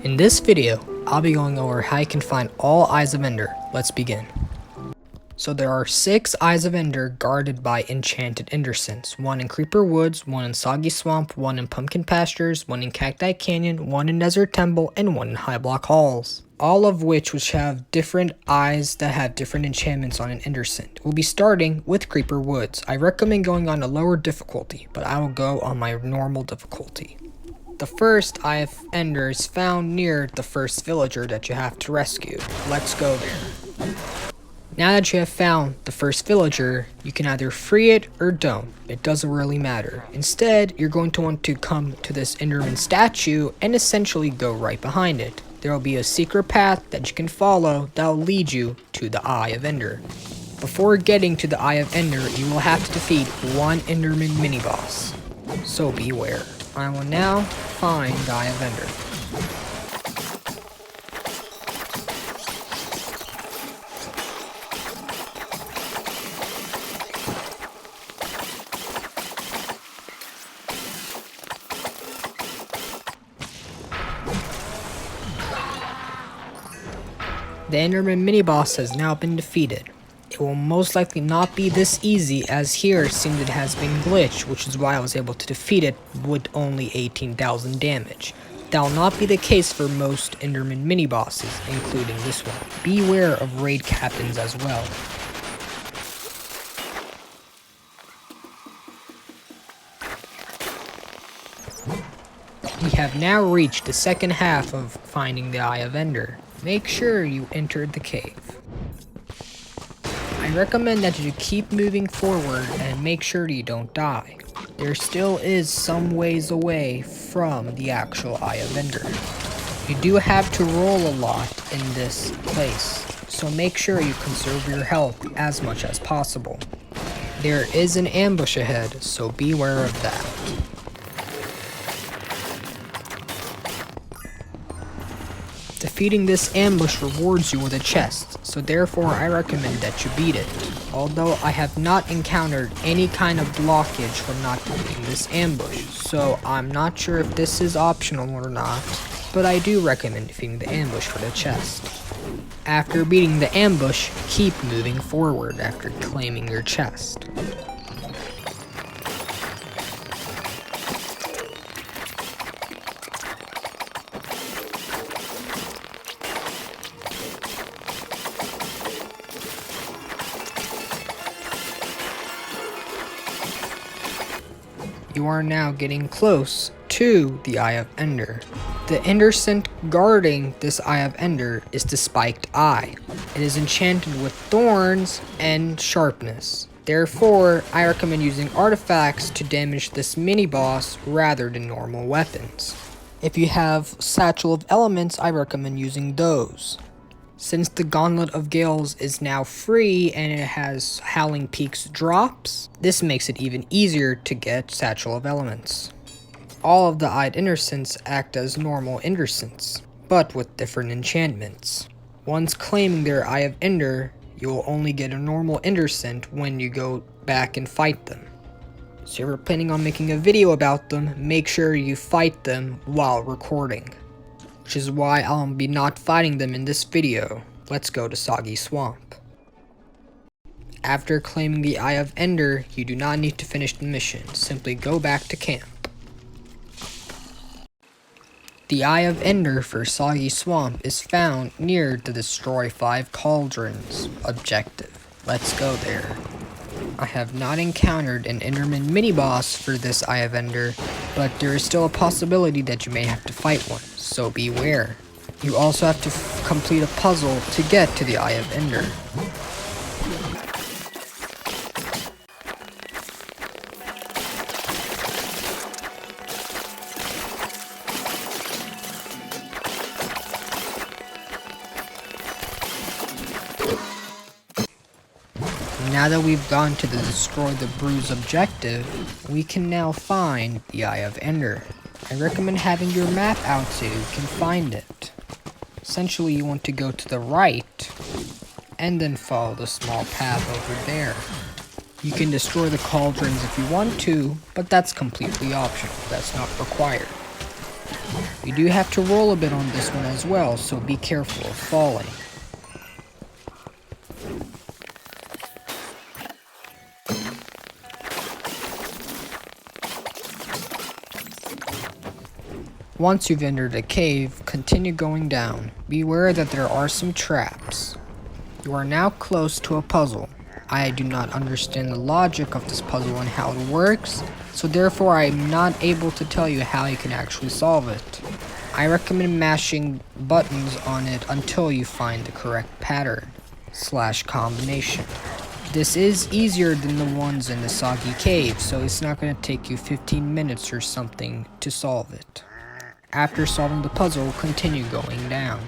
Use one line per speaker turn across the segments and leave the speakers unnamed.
In this video, I'll be going over how you can find all Eyes of Ender. Let's begin. So there are 6 Eyes of Ender guarded by enchanted Endersons. 1 in Creeper Woods, 1 in Soggy Swamp, 1 in Pumpkin Pastures, 1 in Cacti Canyon, 1 in Desert Temple, and 1 in Highblock Halls. All of which have different eyes that have different enchantments on an Enderson. We'll be starting with Creeper Woods. I recommend going on a lower difficulty, but I will go on my normal difficulty. The first Eye of Ender is found near the first villager that you have to rescue. Let's go there. Now that you have found the first villager, you can either free it or don't. It doesn't really matter. Instead, you're going to want to come to this Enderman statue and essentially go right behind it. There will be a secret path that you can follow that will lead you to the Eye of Ender. Before getting to the Eye of Ender, you will have to defeat 1 Enderman mini-boss. So beware. I will now find the Eye of Ender. The Enderman mini-boss has now been defeated. It will most likely not be this easy, as here it seems it has been glitched, which is why I was able to defeat it with only 18,000 damage. That will not be the case for most Enderman mini-bosses, including this one. Beware of raid captains as well. We have now reached the second half of finding the Eye of Ender. Make sure you entered the cave. I recommend that you keep moving forward and make sure you don't die. There still is some ways away from the actual Eye of Ender. You do have to roll a lot in this place, so make sure you conserve your health as much as possible. There is an ambush ahead, so beware of that. Defeating this ambush rewards you with a chest, so therefore I recommend that you beat it. Although I have not encountered any kind of blockage from not defeating this ambush, so I'm not sure if this is optional or not, but I do recommend defeating the ambush for the chest. After beating the ambush, keep moving forward after claiming your chest. You are now getting close to the Eye of Ender. The Enderson guarding this Eye of Ender is the Spiked Eye. It is enchanted with thorns and sharpness. Therefore, I recommend using artifacts to damage this mini-boss rather than normal weapons. If you have Satchel of Elements, I recommend using those. Since the Gauntlet of Gales is now free and it has Howling Peaks drops, this makes it even easier to get Satchel of Elements. All of the Eyed Endersons act as normal Endersons, but with different enchantments. Once claiming their Eye of Ender, you will only get a normal Enderson when you go back and fight them. So if you're planning on making a video about them, make sure you fight them while recording. Which is why I'll be not fighting them in this video. Let's go to Soggy Swamp. After claiming the Eye of Ender, you do not need to finish the mission. Simply go back to camp. The Eye of Ender for Soggy Swamp is found near the Destroy 5 Cauldrons objective. Let's go there. I have not encountered an Enderman mini-boss for this Eye of Ender, but there is still a possibility that you may have to fight one, so beware. You also have to complete a puzzle to get to the Eye of Ender. Now that we've gone to the Destroy the Bruise objective, we can now find the Eye of Ender. I recommend having your map out so you can find it. Essentially, you want to go to the right, and then follow the small path over there. You can destroy the cauldrons if you want to, but that's completely optional. That's not required. You do have to roll a bit on this one as well, so be careful of falling. Once you've entered a cave, continue going down. Beware that there are some traps. You are now close to a puzzle. I do not understand the logic of this puzzle and how it works, so therefore I am not able to tell you how you can actually solve it. I recommend mashing buttons on it until you find the correct pattern / combination. This is easier than the ones in the Soggy Cave, so it's not going to take you 15 minutes or something to solve it. After solving the puzzle, continue going down.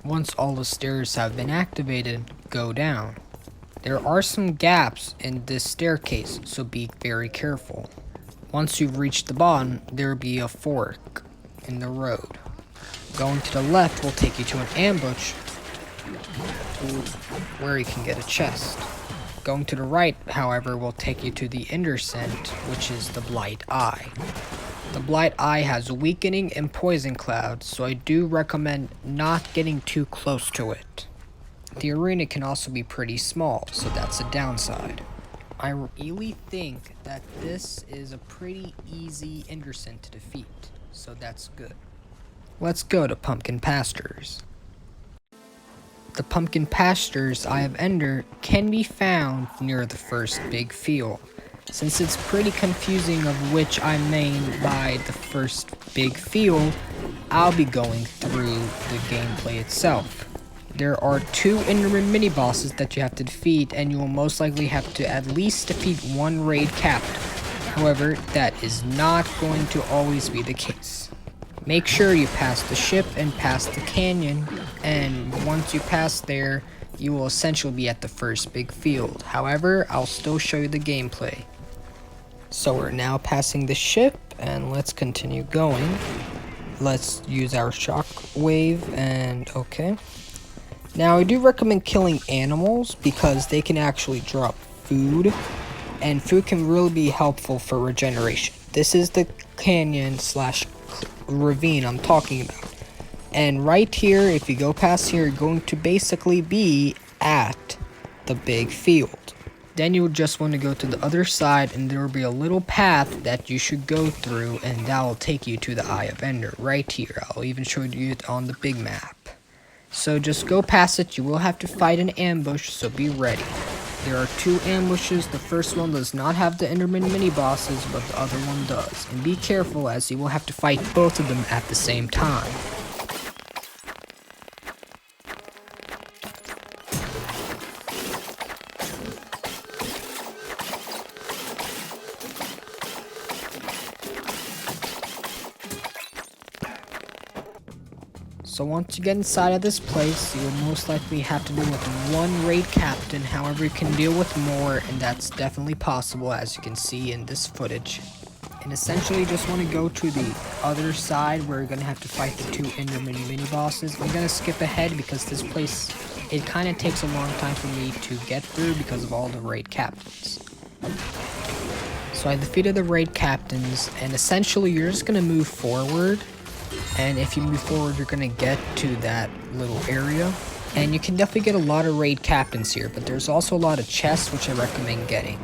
Once all the stairs have been activated, go down. There are some gaps in this staircase, so be very careful. Once you've reached the bottom, there will be a fork in the road. Going to the left will take you to an ambush where you can get a chest. Going to the right, however, will take you to the Intersect, which is the Blight Eye. The Blight Eye has weakening and poison clouds, so I do recommend not getting too close to it. The arena can also be pretty small, so that's a downside. I really think that this is a pretty easy Intersect to defeat, so that's good. Let's go to Pumpkin Pastures. The Pumpkin Pastures Eye of Ender can be found near the first big field. Since it's pretty confusing of which I mean by the first big field, I'll be going through the gameplay itself. There are 2 Enderman mini-bosses that you have to defeat, and you will most likely have to at least defeat 1 raid captain. However, that is not going to always be the case. Make sure you pass the ship and pass the canyon, and once you pass there, you will essentially be at the first big field. However, I'll still show you the gameplay. So we're now passing the ship, and let's continue going. Let's use our shockwave, and okay. Now I do recommend killing animals because they can actually drop food, and food can really be helpful for regeneration. This is the canyon / ravine I'm talking about. And right here, if you go past here, you're going to basically be at the big field. Then you would just want to go to the other side, and there will be a little path that you should go through, and that will take you to the Eye of Ender right here. I'll even show you it on the big map. So just go past it. You will have to fight an ambush, so be ready. There are 2 ambushes. The first one does not have the Enderman mini-bosses, but the other one does. And be careful, as you will have to fight both of them at the same time. So once you get inside of this place, you will most likely have to deal with 1 raid captain. However, you can deal with more, and that's definitely possible, as you can see in this footage. And essentially, you just want to go to the other side where you're going to have to fight the 2 Enderman mini-bosses. I'm going to skip ahead because this place, it kind of takes a long time for me to get through because of all the raid captains. So I defeated the raid captains, and essentially, you're just going to move forward. And if you move forward, you're going to get to that little area. And you can definitely get a lot of raid captains here, but there's also a lot of chests, which I recommend getting.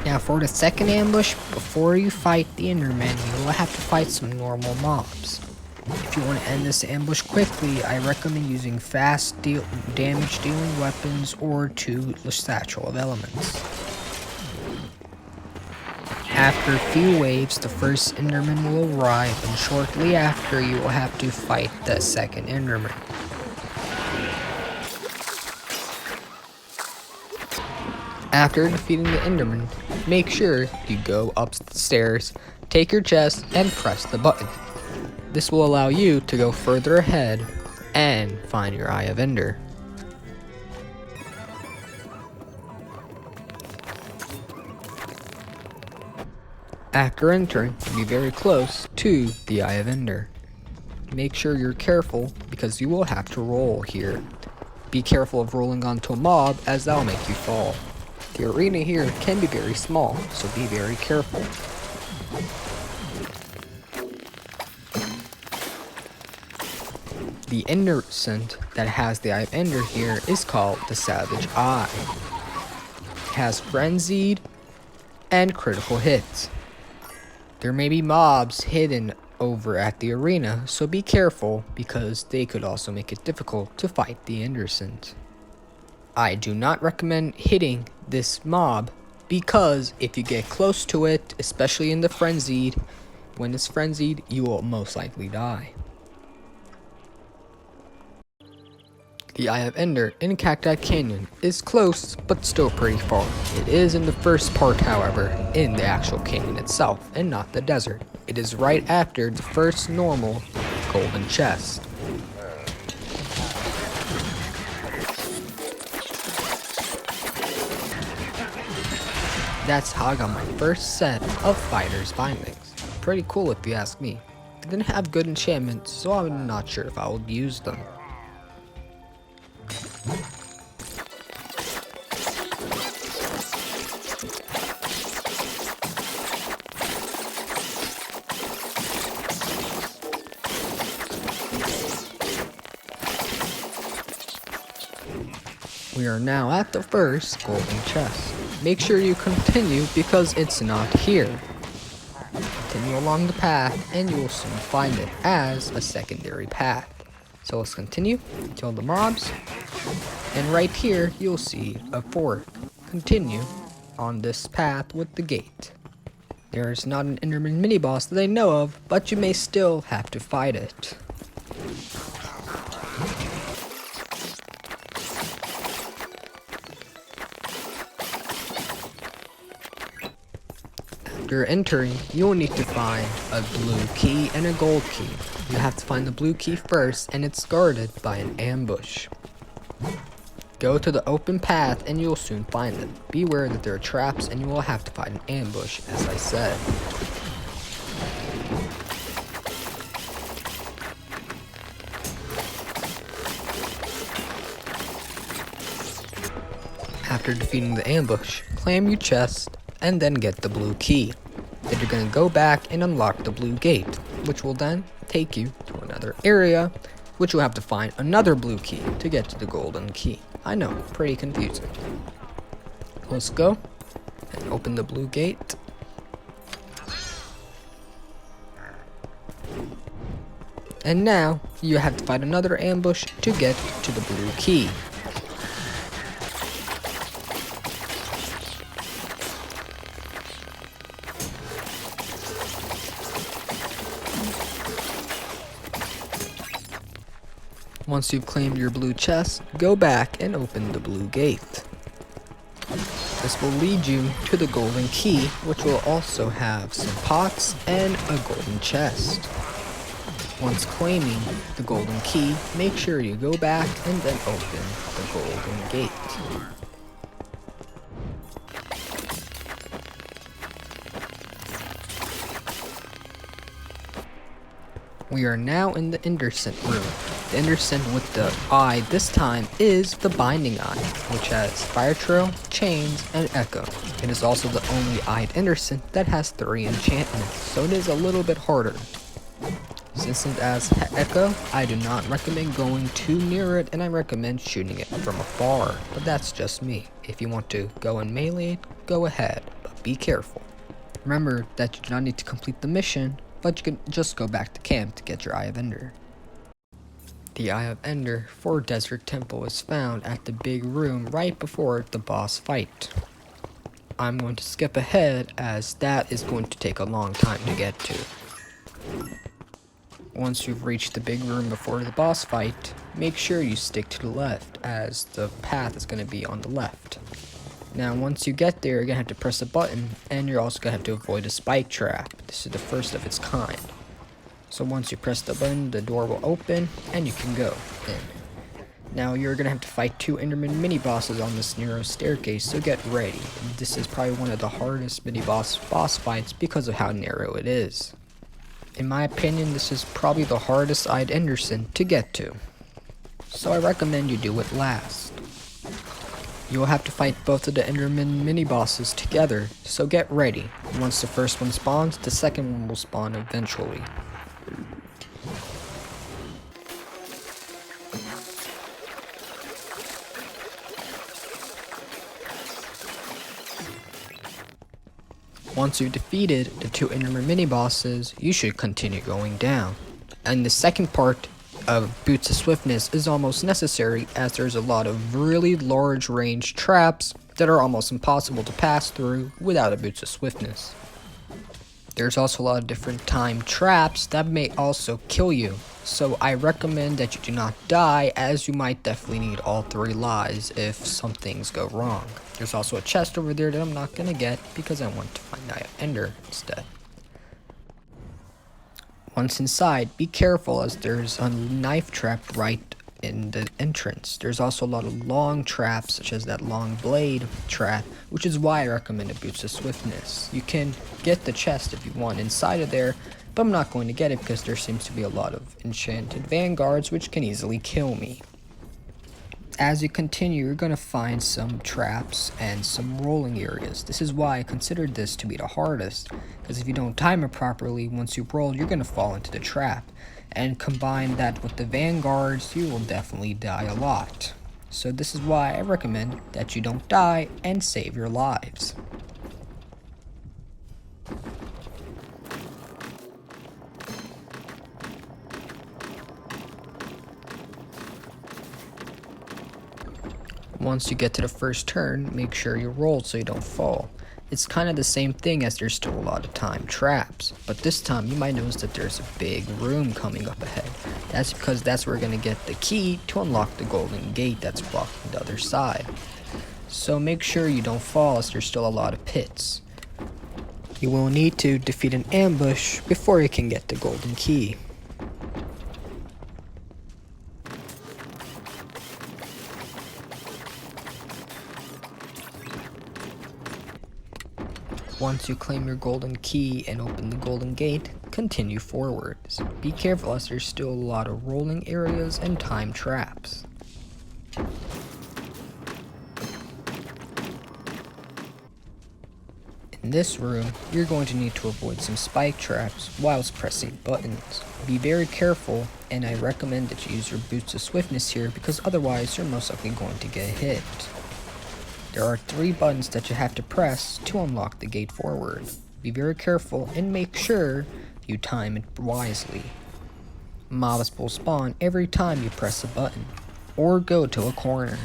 Now for the second ambush, before you fight the Enderman, you will have to fight some normal mobs. If you want to end this ambush quickly, I recommend using fast damage dealing weapons or 2 Satchel of Elements. After a few waves, the first Enderman will arrive, and shortly after you will have to fight the second Enderman. After defeating the Enderman, make sure you go upstairs, take your chest, and press the button. This will allow you to go further ahead and find your Eye of Ender. After entering, be very close to the Eye of Ender. Make sure you're careful because you will have to roll here. Be careful of rolling onto a mob as that'll make you fall. The arena here can be very small, so be very careful. The Endercent that has the Eye of Ender here is called the Savage Eye. It has frenzied and critical hits. There may be mobs hidden over at the arena, so be careful because they could also make it difficult to fight the Endercent. I do not recommend hitting this mob because if you get close to it, especially in the frenzied, when it's frenzied, you will most likely die. The Eye of Ender in Cacti Canyon is close, but still pretty far. It is in the first part, however, in the actual canyon itself, and not the desert. It is right after the first normal golden chest. That's how I got my first set of Fighter's Bindings. Pretty cool if you ask me. They didn't have good enchantments, so I'm not sure if I would use them. We are now at the first golden chest. Make sure you continue because it's not here. Continue along the path and you will soon find it as a secondary path. So let's continue, kill the mobs, and right here you'll see a fork. Continue on this path with the gate. There is not an Enderman mini boss that I know of, but you may still have to fight it. After entering, you will need to find a blue key and a gold key. You have to find the blue key first, and it's guarded by an ambush. Go to the open path and you will soon find it. Beware that there are traps and you will have to find an ambush, as I said. After defeating the ambush, claim your chest and then get the blue key. Then you're going to go back and unlock the blue gate, which will then take you to another area, which you'll have to find another blue key to get to the golden key. I know, pretty confusing. Let's go and open the blue gate. And now you have to find another ambush to get to the blue key. Once you've claimed your blue chest, go back and open the blue gate. This will lead you to the golden key, which will also have some pots and a golden chest. Once claiming the golden key, make sure you go back and then open the golden gate. We are now in the Endercent room. The Endercent with the eye this time is the Binding Eye, which has Fire Trail, Chains, and Echo. It is also the only eyed Endercent that has 3 enchantments, so it is a little bit harder. Since it has Echo, I do not recommend going too near it, and I recommend shooting it from afar, but that's just me. If you want to go in melee, go ahead, but be careful. Remember that you do not need to complete the mission, but you can just go back to camp to get your Eye of Ender. The Eye of Ender for Desert Temple is found at the big room right before the boss fight. I'm going to skip ahead as that is going to take a long time to get to. Once you've reached the big room before the boss fight, make sure you stick to the left as the path is going to be on the left. Now once you get there, you're going to have to press a button, and you're also going to have to avoid a spike trap. This is the first of its kind. So once you press the button, the door will open, and you can go in. Now you're gonna have to fight 2 Enderman mini-bosses on this narrow staircase, so get ready. This is probably one of the hardest mini-boss fights because of how narrow it is. In my opinion, this is probably the hardest eyed Enderson to get to, so I recommend you do it last. You will have to fight both of the Enderman mini-bosses together, so get ready. Once the first one spawns, the second one will spawn eventually. Once you've defeated the 2 Enderman mini-bosses, you should continue going down. And the second part of Boots of Swiftness is almost necessary, as there's a lot of really large range traps that are almost impossible to pass through without a Boots of Swiftness. There's also a lot of different time traps that may also kill you, so I recommend that you do not die, as you might definitely need all 3 lives if some things go wrong. There's also a chest over there that I'm not going to get because I want to find Eye of Ender instead. Once inside, be careful, as there's a knife trap right in the entrance. There's also a lot of long traps, such as that long blade trap, which is why I recommend a Boots of Swiftness. You can get the chest if you want inside of there, but I'm not going to get it because there seems to be a lot of enchanted vanguards which can easily kill me. As you continue, you're going to find some traps and some rolling areas. This is why I considered this to be the hardest, because if you don't time it properly, once you roll, you're going to fall into the trap. And combine that with the vanguards, you will definitely die a lot. So this is why I recommend that you don't die and save your lives. Once you get to the first turn, make sure you roll so you don't fall. It's kind of the same thing, as there's still a lot of time traps, but this time you might notice that there's a big room coming up ahead. That's because that's where we're going to get the key to unlock the golden gate that's blocking the other side. So make sure you don't fall, as there's still a lot of pits. You will need to defeat an ambush before you can get the golden key. Once you claim your golden key and open the golden gate, continue forwards. Be careful, as there's still a lot of rolling areas and time traps. In this room, you're going to need to avoid some spike traps whilst pressing buttons. Be very careful, and I recommend that you use your Boots of Swiftness here, because otherwise you're most likely going to get hit. There are 3 buttons that you have to press to unlock the gate forward. Be very careful and make sure you time it wisely. Mobs will spawn every time you press a button, or go to a corner.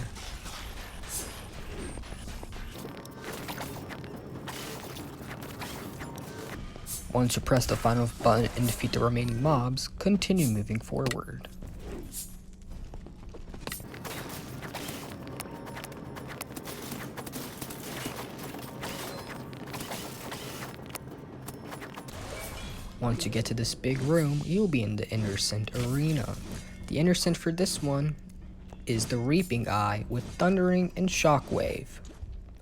Once you press the final button and defeat the remaining mobs, continue moving forward. Once you get to this big room, you'll be in the Innercent Arena. The Innercent for this one is the Reaping Eye with Thundering and Shockwave.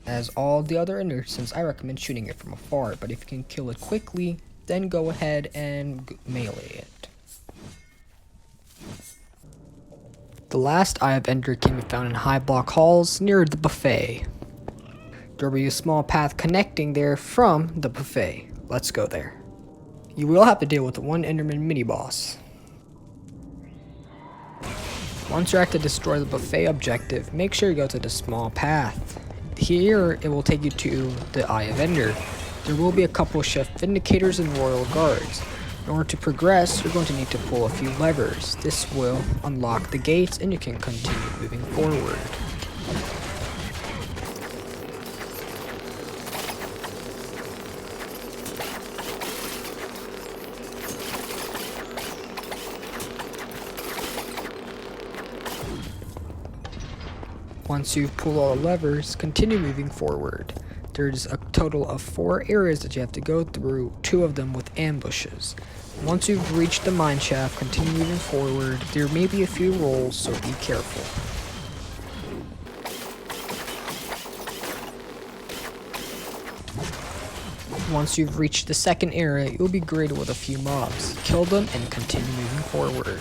As all the other Innercents, I recommend shooting it from afar, but if you can kill it quickly, then go ahead and melee it. The last Eye of Ender can be found in Highblock Halls near the buffet. There will be a small path connecting there from the buffet. Let's go there. You will have to deal with the 1 Enderman mini-boss. Once you're at to destroy the buffet objective, make sure you go to the small path. Here, it will take you to the Eye of Ender. There will be a couple Chef Vindicators and Royal Guards. In order to progress, you're going to need to pull a few levers. This will unlock the gates and you can continue moving forward. Once you've pulled all the levers, continue moving forward. There's a total of 4 areas that you have to go through, 2 of them with ambushes. Once you've reached the mine shaft, continue moving forward. There may be a few rolls, so be careful. Once you've reached the second area, you'll be greeted with a few mobs. Kill them and continue moving forward.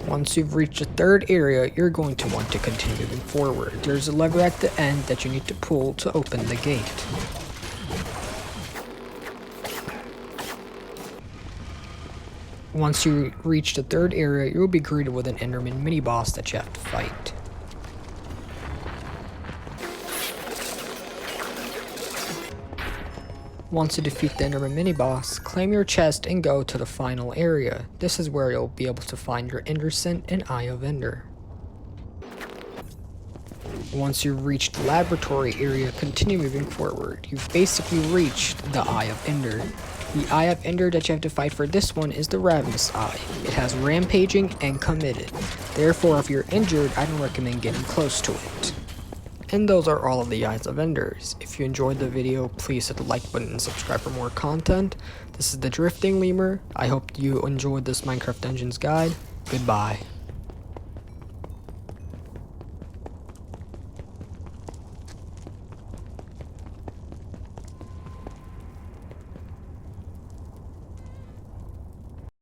Once you've reached the third area, you're going to want to continue moving forward. There's a lever at the end that you need to pull to open the gate. Once you reach the third area, you'll be greeted with an Enderman mini-boss that you have to fight. Once you defeat the Enderman mini-boss, claim your chest and go to the final area. This is where you'll be able to find your Ender Scent and Eye of Ender. Once you've reached the laboratory area, continue moving forward. You've basically reached the Eye of Ender. The Eye of Ender that you have to fight for this one is the Ravenous Eye. It has Rampaging and Committed. Therefore, if you're injured, I don't recommend getting close to it. And those are all of the Eyes of Enders. If you enjoyed the video, please hit the like button and subscribe for more content. This is the Drifting Lemur. I hope you enjoyed this Minecraft Dungeons guide. Goodbye.